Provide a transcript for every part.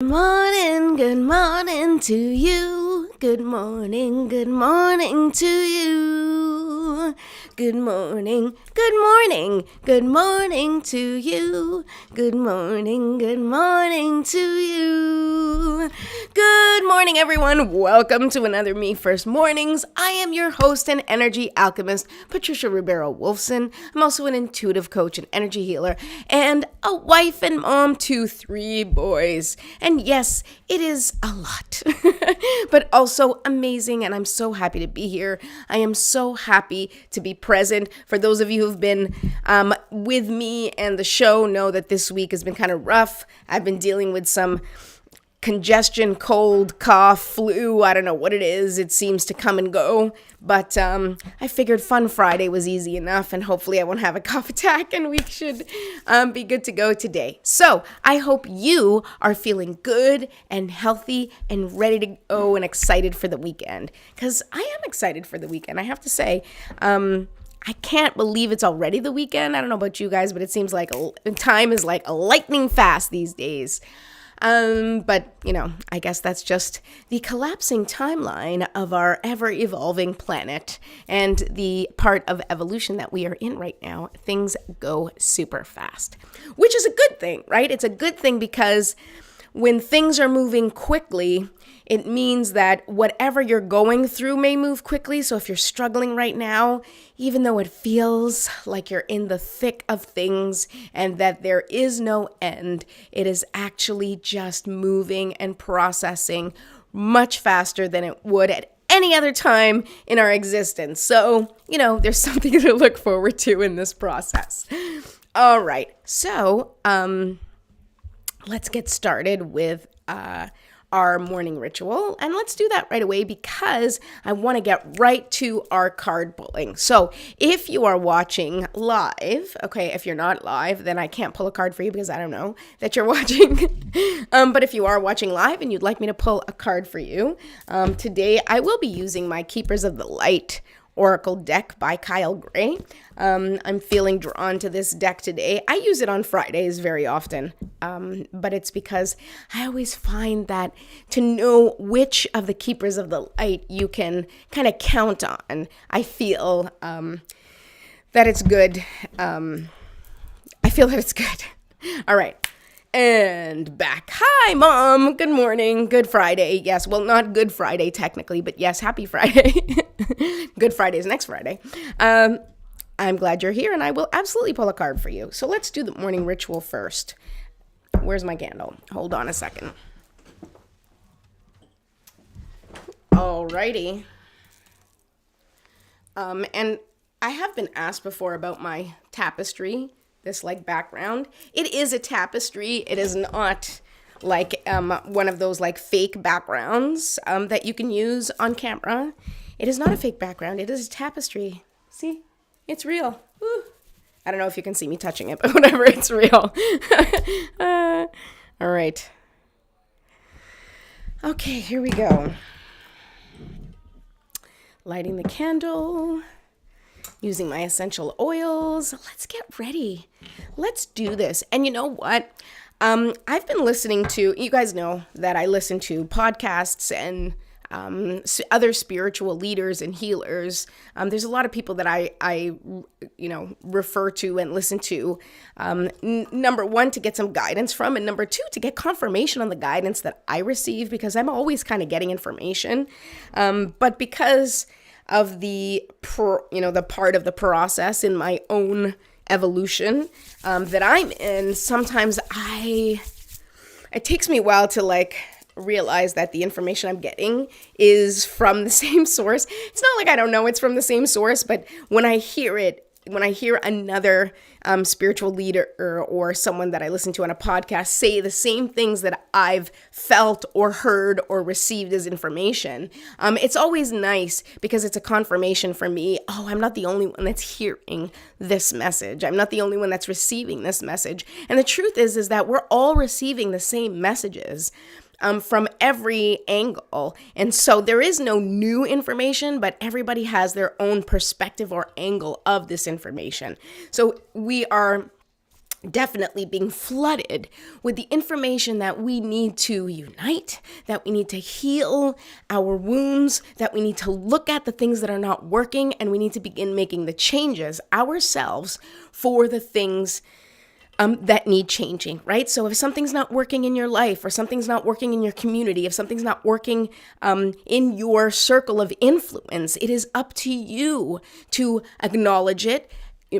Good morning to you. Good morning to you. Good morning to you. Good morning to you. Good morning, everyone. Welcome to another Me First Mornings. I am your host and energy alchemist, Patricia Ribeiro Wolfson. I'm also an intuitive coach and energy healer, and a wife and mom to 3 boys. And yes, it is a lot, but also amazing, and I'm so happy to be here. I am so happy to be present. For those of you who've been with me and the show know that this week has been kind of rough. I've been dealing with some congestion, cold, cough, flu. I don't know what it is. It seems to come and go. But I figured Fun Friday was easy enough, and hopefully I won't have a cough attack, and we should be good to go today. So I hope you are feeling good and healthy and ready to go and excited for the weekend. Because I am excited for the weekend, I have to say. I can't believe it's already the weekend. I don't know about you guys, but it seems like time is like lightning fast these days. But, I guess that's just the collapsing timeline of our ever-evolving planet and the part of evolution that we are in right now. Things go super fast, which is a good thing, right? It's a good thing because when things are moving quickly, it means that whatever you're going through may move quickly. So if you're struggling right now, even though it feels like you're in the thick of things and that there is no end, it is actually just moving and processing much faster than it would at any other time in our existence. So, there's something to look forward to in this process. All right. So, let's get started with our morning ritual, and let's do that right away because I want to get right to our card pulling. So if you are watching live, okay, if you're not live, then I can't pull a card for you because I don't know that you're watching. But if you are watching live and you'd like me to pull a card for you, today I will be using my Keepers of the Light Oracle deck by Kyle Gray. I'm feeling drawn to this deck today. I use it on Fridays very often, but it's because I always find that to know which of the Keepers of the Light you can kind of count on, I feel that it's good. I feel that it's good. All right. And back. Hi, Mom. Good morning. Good Friday. Yes. Well, not Good Friday technically, but yes, happy Friday. Good Friday is next Friday. I'm glad you're here, and I will absolutely pull a card for you. So let's do the morning ritual first. Where's my candle? Hold on a second. Alrighty. And I have been asked before about my tapestry. This background. It is a tapestry. It is not like one of those fake backgrounds that you can use on camera. It is not a fake background. It is a tapestry. See, it's real. Woo. I don't know if you can see me touching it, but whatever, it's real. All right. Okay, here we go. Lighting the candle. Using my essential oils. Let's get ready. Let's do this. And you know what? I've been listening to, you guys know that I listen to podcasts and other spiritual leaders and healers. There's a lot of people that I refer to and listen to. Number one, to get some guidance from, and number two, to get confirmation on the guidance that I receive, because I'm always kind of getting information. But because of the part of the process in my own evolution that I'm in, sometimes it takes me a while to realize that the information I'm getting is from the same source. It's not like I don't know it's from the same source, but when I hear another spiritual leader or someone that I listen to on a podcast say the same things that I've felt or heard or received as information, it's always nice because it's a confirmation for me. Oh, I'm not the only one that's hearing this message. I'm not the only one that's receiving this message. And the truth is that we're all receiving the same messages. From every angle. And so there is no new information, but everybody has their own perspective or angle of this information. So we are definitely being flooded with the information that we need to unite, that we need to heal our wounds, that we need to look at the things that are not working, and we need to begin making the changes ourselves for the things that need changing, right? So if something's not working in your life, or something's not working in your community, if something's not working in your circle of influence, it is up to you to acknowledge it,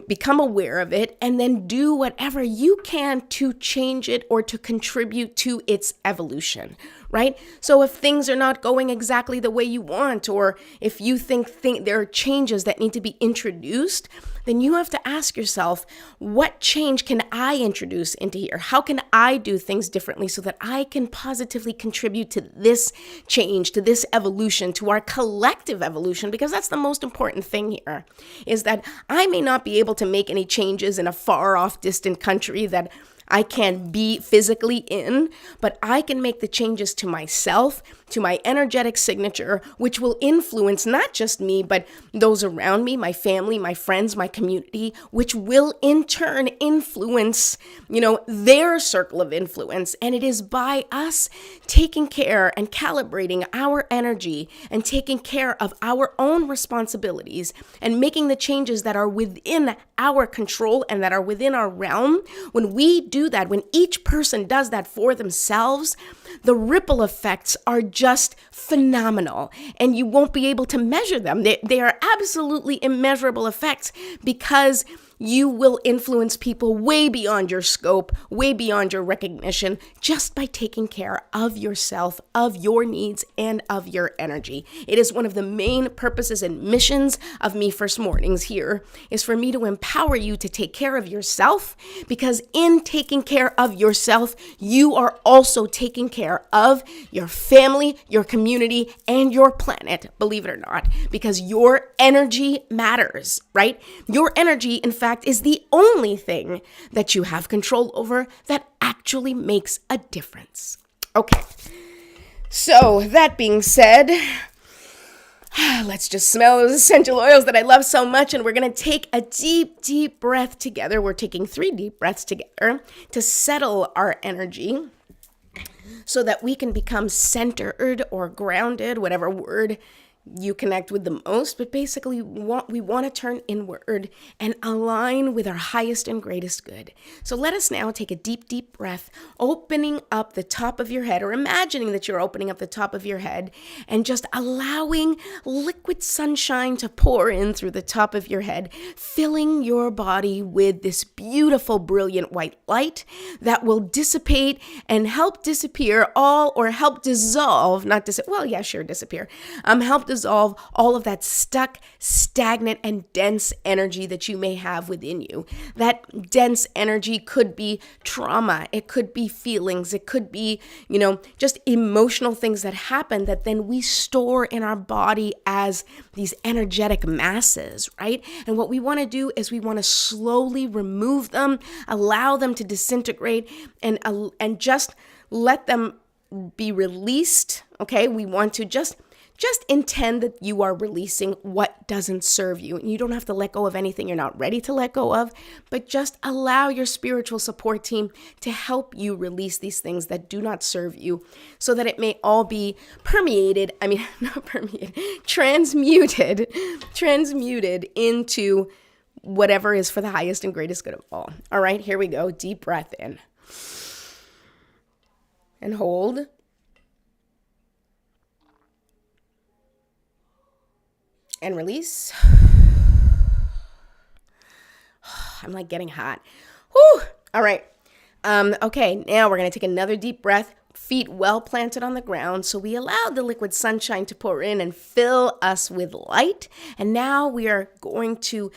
become aware of it, and then do whatever you can to change it or to contribute to its evolution, right? So if things are not going exactly the way you want, or if you think there are changes that need to be introduced, then you have to ask yourself, what change can I introduce into here? How can I do things differently so that I can positively contribute to this change, to this evolution, to our collective evolution? Because that's the most important thing here, is that I may not be able to make any changes in a far off distant country that I can't be physically in, but I can make the changes to myself, to my energetic signature, which will influence not just me, but those around me, my family, my friends, my community, which will in turn influence, their circle of influence. And it is by us taking care and calibrating our energy and taking care of our own responsibilities and making the changes that are within our control and that are within our realm. When we do that, when each person does that for themselves, the ripple effects are just phenomenal, and you won't be able to measure them. They are absolutely immeasurable effects, because you will influence people way beyond your scope, way beyond your recognition, just by taking care of yourself, of your needs, and of your energy. It is one of the main purposes and missions of Me First Mornings here, is for me to empower you to take care of yourself, because in taking care of yourself, you are also taking care of your family, your community, and your planet, believe it or not, because your energy matters, right? Your energy, in fact, is the only thing that you have control over that actually makes a difference. Okay, so that being said, let's just smell those essential oils that I love so much, and we're going to take a deep, deep breath together. We're taking 3 deep breaths together to settle our energy so that we can become centered or grounded, whatever word you connect with the most. But basically we want to turn inward and align with our highest and greatest good. So let us now take a deep, deep breath, opening up the top of your head, or imagining that you're opening up the top of your head, and just allowing liquid sunshine to pour in through the top of your head, filling your body with this beautiful, brilliant white light that will dissipate and help disappear help dissolve, disappear, help dissolve all of that stuck, stagnant, and dense energy that you may have within you. That dense energy could be trauma, it could be feelings, it could be, just emotional things that happen that then we store in our body as these energetic masses, right? And what we want to do is we want to slowly remove them, allow them to disintegrate, and just let them be released. Okay, we want to just intend that you are releasing what doesn't serve you. And you don't have to let go of anything you're not ready to let go of, but just allow your spiritual support team to help you release these things that do not serve you, so that it may all be transmuted into whatever is for the highest and greatest good of all. All right, here we go. Deep breath in. And hold. And release. I'm like getting hot. Whew. All right. Okay, now we're going to take another deep breath, feet well planted on the ground. So we allowed the liquid sunshine to pour in and fill us with light. And now we are going to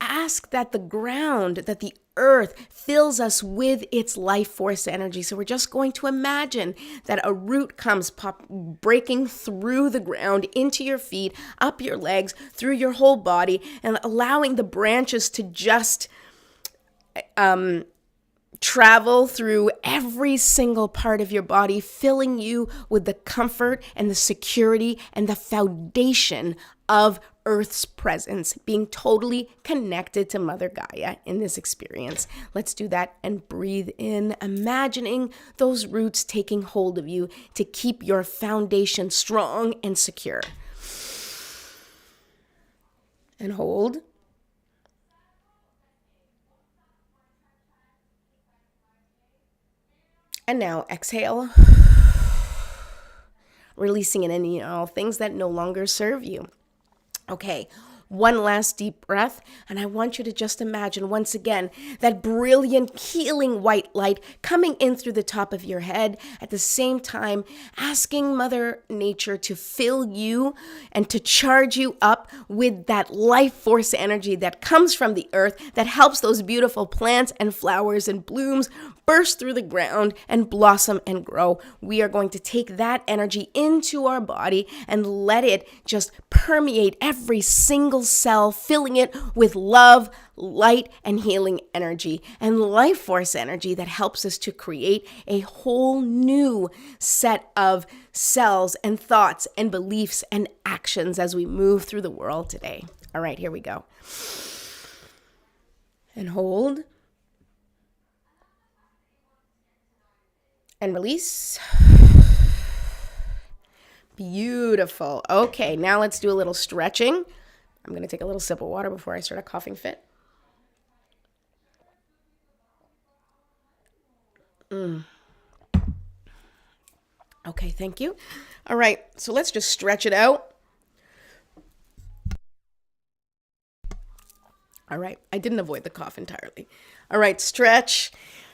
ask that the earth fills us with its life force energy. So we're just going to imagine that a root comes breaking through the ground into your feet, up your legs, through your whole body, and allowing the branches to just travel through every single part of your body, filling you with the comfort and the security and the foundation of Earth's presence, being totally connected to Mother Gaia in this experience. Let's do that and breathe in, imagining those roots taking hold of you to keep your foundation strong and secure. And hold. And now exhale, releasing any and all things that no longer serve you. Okay, one last deep breath, and I want you to just imagine once again that brilliant healing white light coming in through the top of your head, at the same time asking Mother Nature to fill you and to charge you up with that life force energy that comes from the earth, that helps those beautiful plants and flowers and blooms burst through the ground and blossom and grow. We are going to take that energy into our body and let it just permeate every single cell, filling it with love, light, and healing energy and life force energy that helps us to create a whole new set of cells and thoughts and beliefs and actions as we move through the world today. All right, here we go. And hold. And release. Beautiful. Okay, now let's do a little stretching. I'm going to take a little sip of water before I start a coughing fit. Okay, thank you. All right, so let's just stretch it out. All right, I didn't avoid the cough entirely. All right, stretch.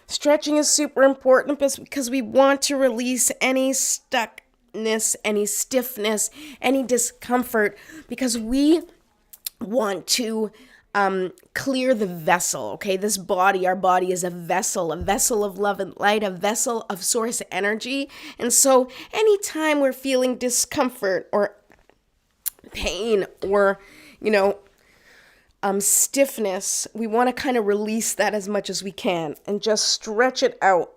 Stretching is super important because we want to release any stuckness, any stiffness, any discomfort, because we want to clear the vessel, okay? This body, our body is a vessel of love and light, a vessel of source energy. And so anytime we're feeling discomfort or pain or, stiffness, we want to kind of release that as much as we can and just stretch it out.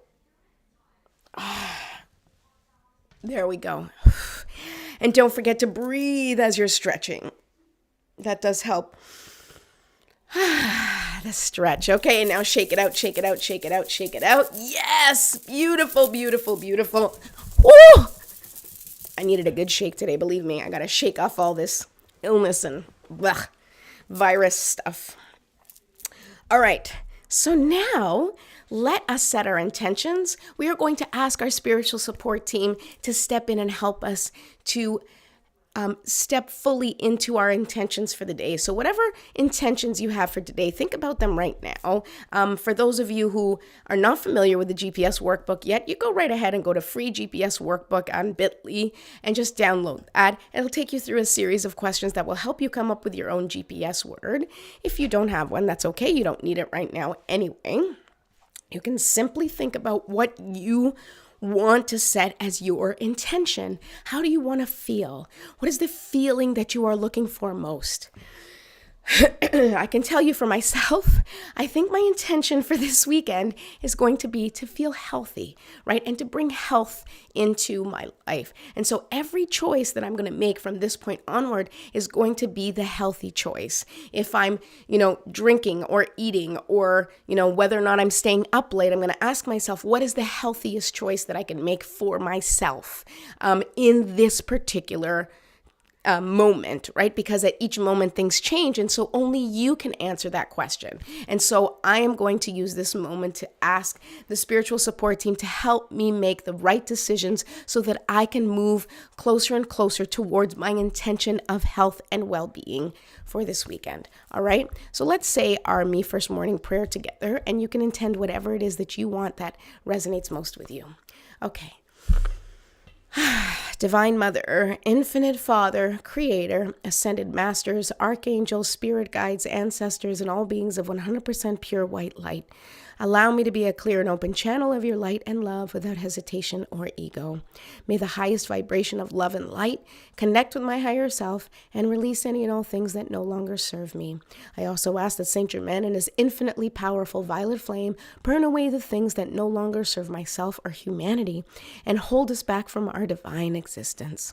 There we go. And don't forget to breathe as you're stretching. That does help. The stretch. Okay, and now shake it out, shake it out, shake it out, shake it out. Yes! Beautiful, beautiful, beautiful. Woo! I needed a good shake today, believe me. I got to shake off all this illness and virus stuff. All right, so now let us set our intentions. We are going to ask our spiritual support team to step in and help us to step fully into our intentions for the day. So whatever intentions you have for today, think about them right now. For those of you who are not familiar with the GPS workbook yet, you go right ahead and go to free GPS workbook on Bitly and just download that. It'll take you through a series of questions that will help you come up with your own GPS word. If you don't have one, that's okay. You don't need it right now anyway. You can simply think about what you want to set as your intention. How do you want to feel? What is the feeling that you are looking for most? I can tell you for myself, I think my intention for this weekend is going to be to feel healthy, right? And to bring health into my life. And so every choice that I'm going to make from this point onward is going to be the healthy choice. If I'm, drinking or eating or, whether or not I'm staying up late, I'm going to ask myself, what is the healthiest choice that I can make for myself in this particular moment, right? Because at each moment things change. And so only you can answer that question. And so I am going to use this moment to ask the spiritual support team to help me make the right decisions so that I can move closer and closer towards my intention of health and well-being for this weekend. All right. So let's say our Me First Morning prayer together, and you can intend whatever it is that you want that resonates most with you. Okay. Divine Mother, Infinite Father, Creator, Ascended Masters, Archangels, Spirit Guides, Ancestors, and all beings of 100% pure white light, allow me to be a clear and open channel of your light and love without hesitation or ego. May the highest vibration of love and light connect with my higher self and release any and all things that no longer serve me. I also ask that Saint Germain and his infinitely powerful violet flame burn away the things that no longer serve myself or humanity and hold us back from our divine existence.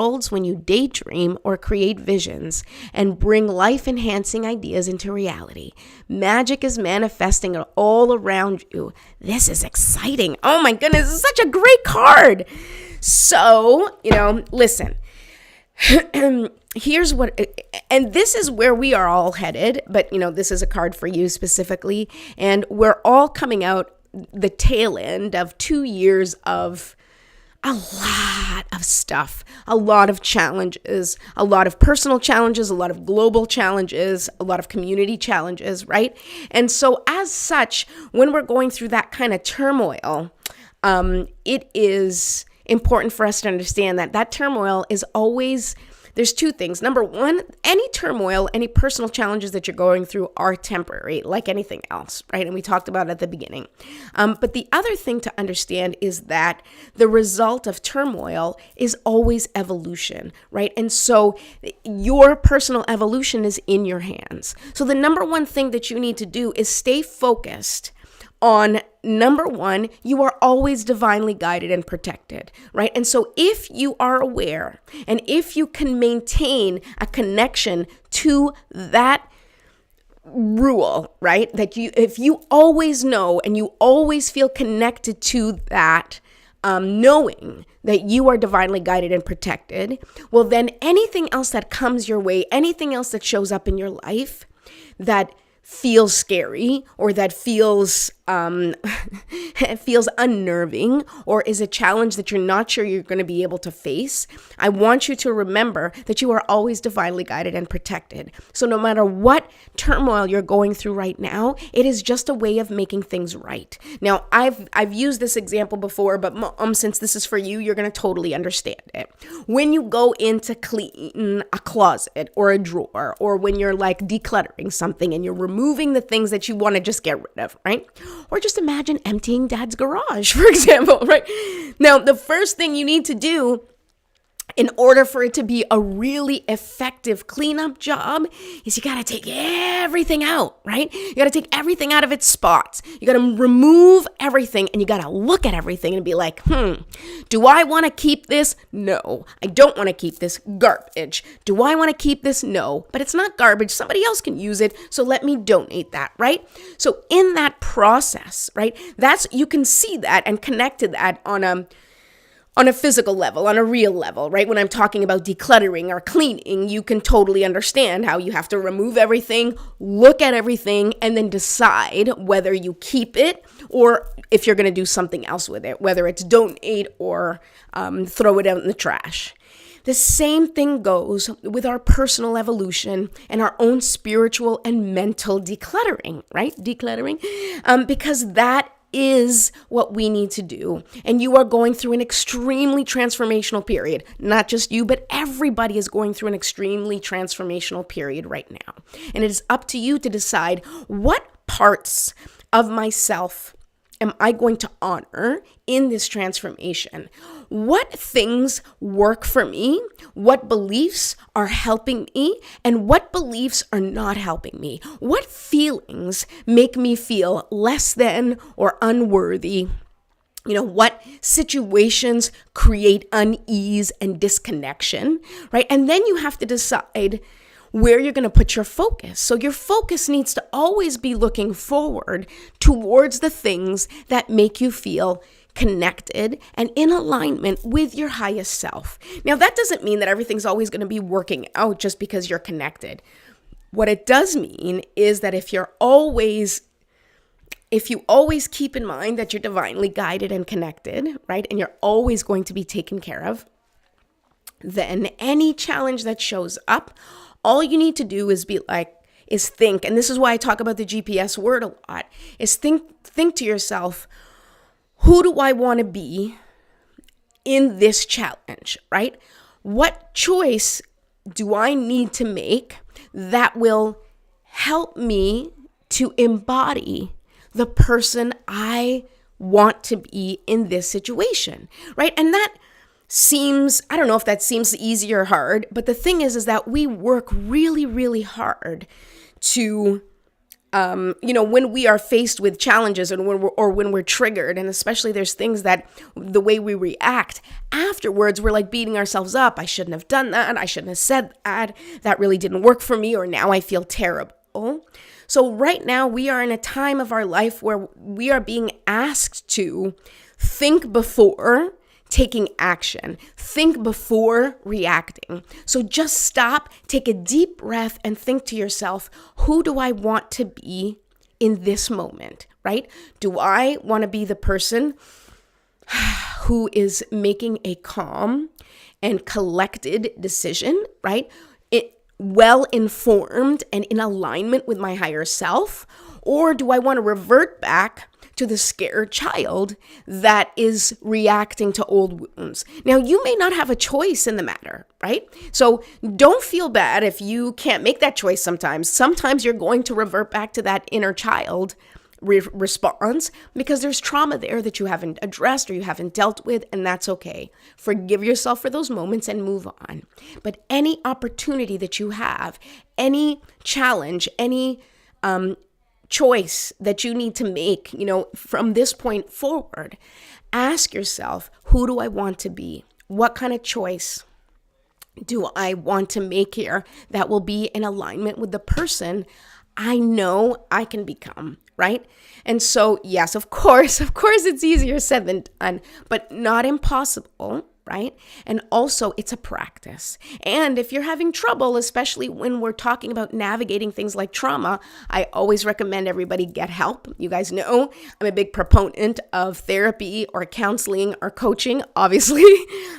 worlds when you daydream or create visions and bring life-enhancing ideas into reality. Magic is manifesting all around you. This is exciting. Oh my goodness, this is such a great card. So, listen. Here's what, and this is where we are all headed, but this is a card for you specifically, and we're all coming out the tail end of 2 years of a lot of stuff, a lot of challenges, a lot of personal challenges, a lot of global challenges, a lot of community challenges, right? And so as such, when we're going through that kind of turmoil, it is important for us to understand that turmoil is always, there's two things. Number one, any turmoil, any personal challenges that you're going through are temporary, like anything else, right? And we talked about it at the beginning. But the other thing to understand is that the result of turmoil is always evolution, right? And so your personal evolution is in your hands. So the number one thing that you need to do is stay focused on, number one, you are always divinely guided and protected, right? And so if you are aware and if you can maintain a connection to that rule, right? If you always know and you always feel connected to that, knowing that you are divinely guided and protected, well, then anything else that comes your way, anything else that shows up in your life that feels scary or that feels feels unnerving or is a challenge that you're not sure you're going to be able to face, I want you to remember that you are always divinely guided and protected. So no matter what turmoil you're going through right now, it is just a way of making things right. Now, I've used this example before, but since this is for you, you're going to totally understand it. When you go in to clean a closet or a drawer, or when you're like decluttering something and you're removing the things that you want to just get rid of, right? Or just imagine emptying dad's garage, for example, right? Now, the first thing you need to do in order for it to be a really effective cleanup job is you got to take everything out, right? You got to take everything out of its spots. You got to remove everything and you got to look at everything and be like, do I want to keep this? No, I don't want to keep this. Garbage. Do I want to keep this? No, but it's not garbage. Somebody else can use it, so let me donate that, right? So in that process, right, you can see that and connect to that on a physical level, on a real level, right? When I'm talking about decluttering or cleaning, you can totally understand how you have to remove everything, look at everything, and then decide whether you keep it or if you're going to do something else with it, whether it's donate or throw it out in the trash. The same thing goes with our personal evolution and our own spiritual and mental decluttering, right? Because that is what we need to do. And you are going through an extremely transformational period. Not just you, but everybody is going through an extremely transformational period right now. And it is up to you to decide what parts of myself am I going to honor in this transformation? What things work for me? What beliefs are helping me? And what beliefs are not helping me? What feelings make me feel less than or unworthy? What situations create unease and disconnection, right? And then you have to decide where you're going to put your focus. So your focus needs to always be looking forward towards the things that make you feel connected and in alignment with your highest self. Now, that doesn't mean that everything's always going to be working out just because you're connected. What it does mean is that if you always keep in mind that you're divinely guided and connected, right, and you're always going to be taken care of, then any challenge that shows up, all you need to do is think, and this is why I talk about the GPS word a lot, is think to yourself, who do I want to be in this challenge, right? What choice do I need to make that will help me to embody the person I want to be in this situation, right? And that I don't know if that seems easy or hard, but the thing is that we work really, really hard to when we are faced with challenges and when we're triggered, and especially there's things that the way we react afterwards, we're like beating ourselves up. I shouldn't have done that. I shouldn't have said that. That really didn't work for me, or now I feel terrible. So right now we are in a time of our life where we are being asked to think before taking action. Think before reacting. So just stop, take a deep breath, and think to yourself, who do I want to be in this moment, right? Do I want to be the person who is making a calm and collected decision, right? Well-informed and in alignment with my higher self? Or do I want to revert back to the scared child that is reacting to old wounds? Now, you may not have a choice in the matter, right? So don't feel bad if you can't make that choice sometimes. Sometimes you're going to revert back to that inner child response because there's trauma there that you haven't addressed or you haven't dealt with, and that's okay. Forgive yourself for those moments and move on. But any opportunity that you have, any challenge, any choice that you need to make, from this point forward, ask yourself, who do I want to be? What kind of choice do I want to make here that will be in alignment with the person I know I can become, right? And so, yes, of course, it's easier said than done, but not impossible, right? And also, it's a practice. And if you're having trouble, especially when we're talking about navigating things like trauma, I always recommend everybody get help. You guys know I'm a big proponent of therapy or counseling or coaching, obviously.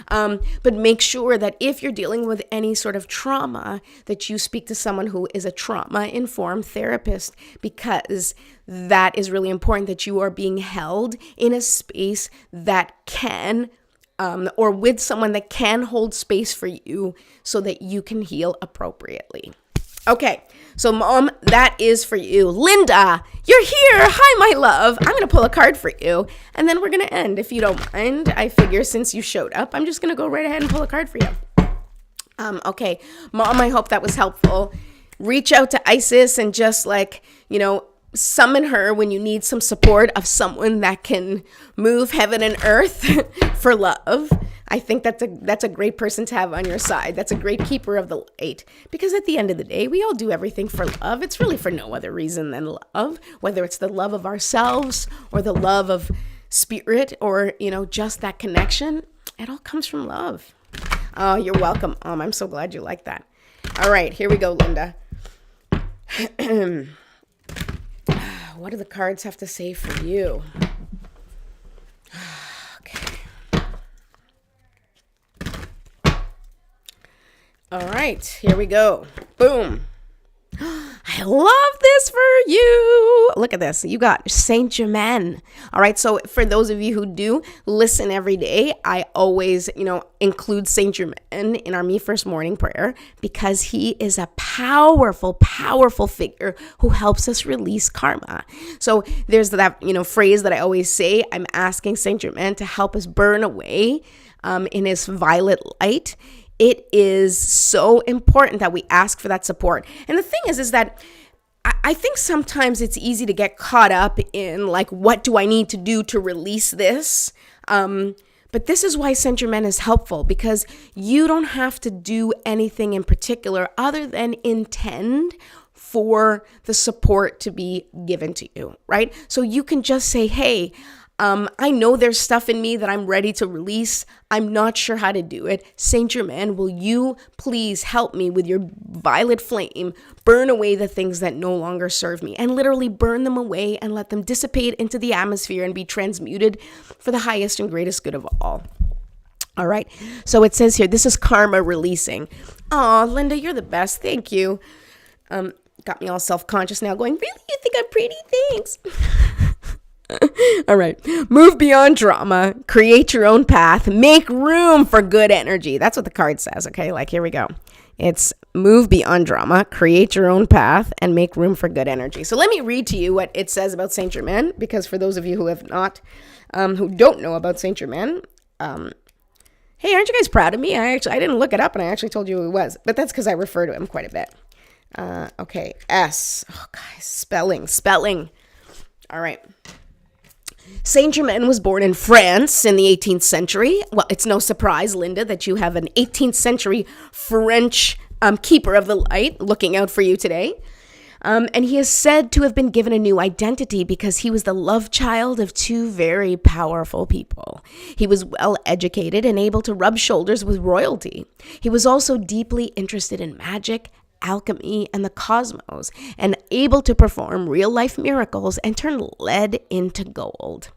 But make sure that if you're dealing with any sort of trauma, that you speak to someone who is a trauma-informed therapist, because that is really important, that you are being held in a space that can or with someone that can hold space for you so that you can heal appropriately. Okay, so Mom, that is for you. Linda, you're here. Hi, my love. I'm going to pull a card for you, and then we're going to end. If you don't mind, I figure since you showed up, I'm just going to go right ahead and pull a card for you. Okay, Mom, I hope that was helpful. Reach out to Isis and just summon her when you need some support of someone that can move heaven and earth for love. I think that's a great person to have on your side. That's a great keeper of the light, because at the end of the day, we all do everything for love. It's really for no other reason than love, whether it's the love of ourselves or the love of spirit or, just that connection. It all comes from love. Oh, you're welcome, Mom. I'm so glad you like that. All right, here we go, Linda. What do the cards have to say for you? Okay. All right, here we go. Boom. I love this for you. Look at this. You got Saint Germain. All right. So for those of you who do listen every day, I always, include Saint Germain in our Me First morning prayer, because he is a powerful, powerful figure who helps us release karma. So there's that, phrase that I always say, I'm asking Saint Germain to help us burn away in his violet light. It is so important that we ask for that support. And the thing is that I think sometimes it's easy to get caught up in what do I need to do to release this? But this is why Saint Germain is helpful, because you don't have to do anything in particular other than intend for the support to be given to you, right? So you can just say, hey, I know there's stuff in me that I'm ready to release. I'm not sure how to do it. Saint Germain, will you please help me with your violet flame, burn away the things that no longer serve me, and literally burn them away and let them dissipate into the atmosphere and be transmuted for the highest and greatest good of all. All right. So it says here, this is karma releasing. Oh, Linda, you're the best. Thank you. Got me all self-conscious now going, really? You think I'm pretty? Thanks. All right. Move beyond drama, create your own path, make room for good energy. That's what the card says. Okay. Here we go. It's move beyond drama, create your own path, and make room for good energy. So let me read to you what it says about Saint Germain, because for those of you who have not, who don't know about Saint Germain, hey, aren't you guys proud of me? I didn't look it up, and I actually told you who he was, but that's because I refer to him quite a bit. Okay, S. Oh, guys, spelling. All right. Saint Germain was born in France in the 18th century. Well, it's no surprise, Linda, that you have an 18th century French keeper of the light looking out for you today. And he is said to have been given a new identity because he was the love child of two very powerful people. He was well educated and able to rub shoulders with royalty. He was also deeply interested in magic, alchemy, and the cosmos, and able to perform real-life miracles and turn lead into gold.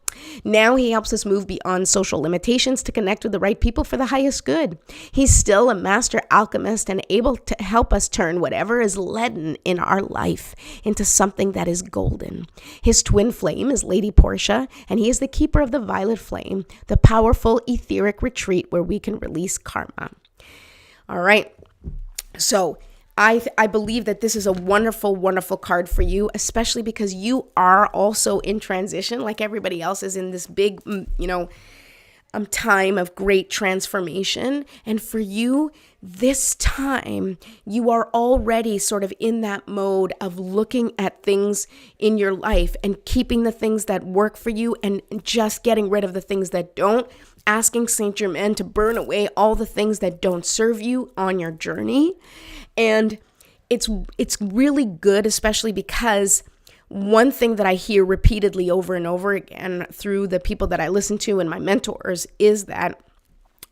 Now he helps us move beyond social limitations to connect with the right people for the highest good. He's still a master alchemist and able to help us turn whatever is leaden in our life into something that is golden. His twin flame is Lady Portia, and he is the keeper of the violet flame, the powerful etheric retreat where we can release karma. All right, so I believe that this is a wonderful, wonderful card for you, especially because you are also in transition like everybody else is in this big, time of great transformation. And for you, this time, you are already sort of in that mode of looking at things in your life and keeping the things that work for you and just getting rid of the things that don't, asking Saint Germain to burn away all the things that don't serve you on your journey. And it's really good, especially because one thing that I hear repeatedly over and over again through the people that I listen to and my mentors is that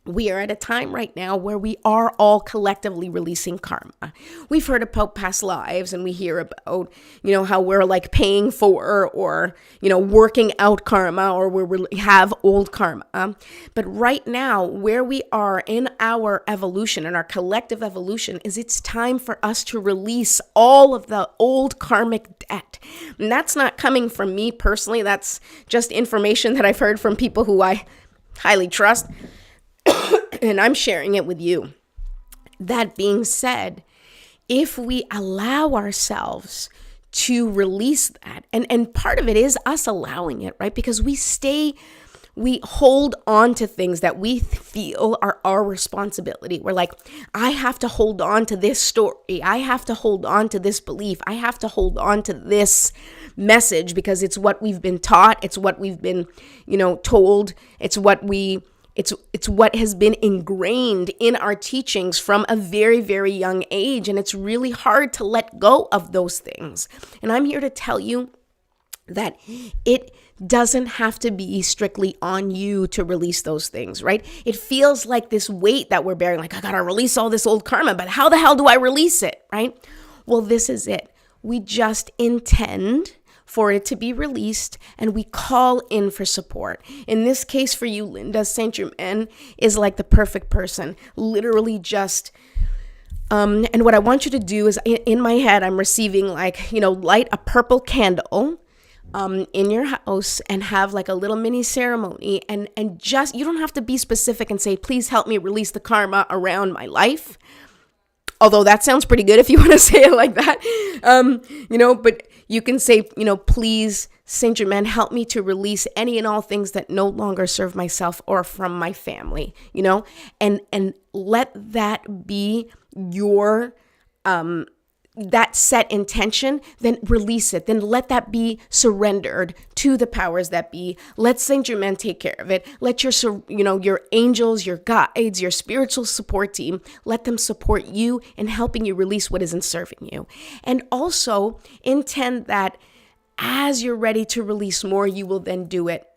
we are at a time right now where we are all collectively releasing karma. We've heard about past lives and we hear about, how we're like paying for or, working out karma or where we have old karma. But right now, where we are in our evolution and our collective evolution is it's time for us to release all of the old karmic debt. And that's not coming from me personally. That's just information that I've heard from people who I highly trust. And I'm sharing it with you. That being said, if we allow ourselves to release that, and part of it is us allowing it, right? Because we hold on to things that we feel are our responsibility. We're like, I have to hold on to this story. I have to hold on to this belief. I have to hold on to this message because it's what we've been taught. It's what we've been, told. It's what has been ingrained in our teachings from a very, very young age. And it's really hard to let go of those things. And I'm here to tell you that it doesn't have to be strictly on you to release those things, right? It feels like this weight that we're bearing, like I gotta release all this old karma, but how the hell do I release it, right? Well, this is it. We just intend for it to be released, and we call in for support. In this case for you, Linda, Saint Germain is like the perfect person, literally just, and what I want you to do is, in my head, I'm receiving light a purple candle in your house and have like a little mini ceremony, and just, you don't have to be specific and say, please help me release the karma around my life. Although that sounds pretty good if you want to say it like that, but you can say, please, Saint Germain, help me to release any and all things that no longer serve myself or from my family, and let that be your, that set intention, then release it. Then let that be surrendered to the powers that be. Let Saint Germain take care of it. Let your angels, your guides, your spiritual support team, let them support you in helping you release what isn't serving you. And also intend that as you're ready to release more, you will then do it.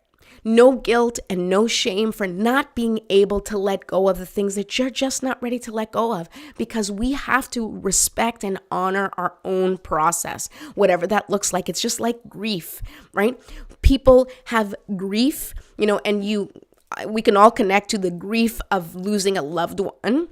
No guilt and no shame for not being able to let go of the things that you're just not ready to let go of, because we have to respect and honor our own process, whatever that looks like. It's just like grief, right? People have grief, and we can all connect to the grief of losing a loved one.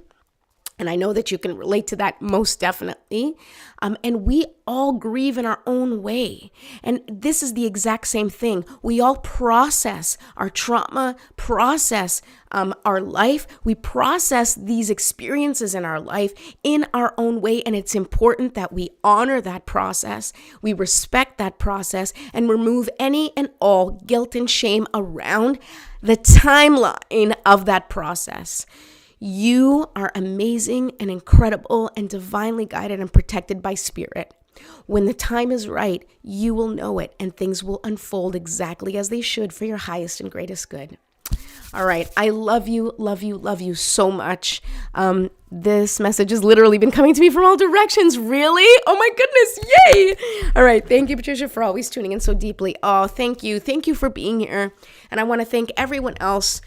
And I know that you can relate to that most definitely. And we all grieve in our own way. And this is the exact same thing. We all process our trauma, process our life. We process these experiences in our life in our own way. And it's important that we honor that process. We respect that process and remove any and all guilt and shame around the timeline of that process. You are amazing and incredible and divinely guided and protected by spirit. When the time is right, you will know it and things will unfold exactly as they should for your highest and greatest good. All right. I love you, love you, love you so much. This message has literally been coming to me from all directions. Really? Oh my goodness. Yay. All right. Thank you, Patricia, for always tuning in so deeply. Oh, thank you. Thank you for being here. And I want to thank everyone else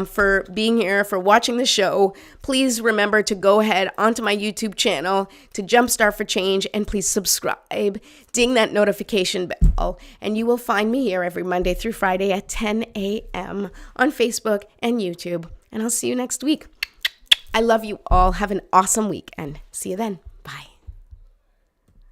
for being here, for watching the show. Please remember to go ahead onto my YouTube channel to Jumpstart for Change, and please subscribe, ding that notification bell, and you will find me here every Monday through Friday at 10 a.m. on Facebook and YouTube. And I'll see you next week. I love you all. Have an awesome weekend. See you then.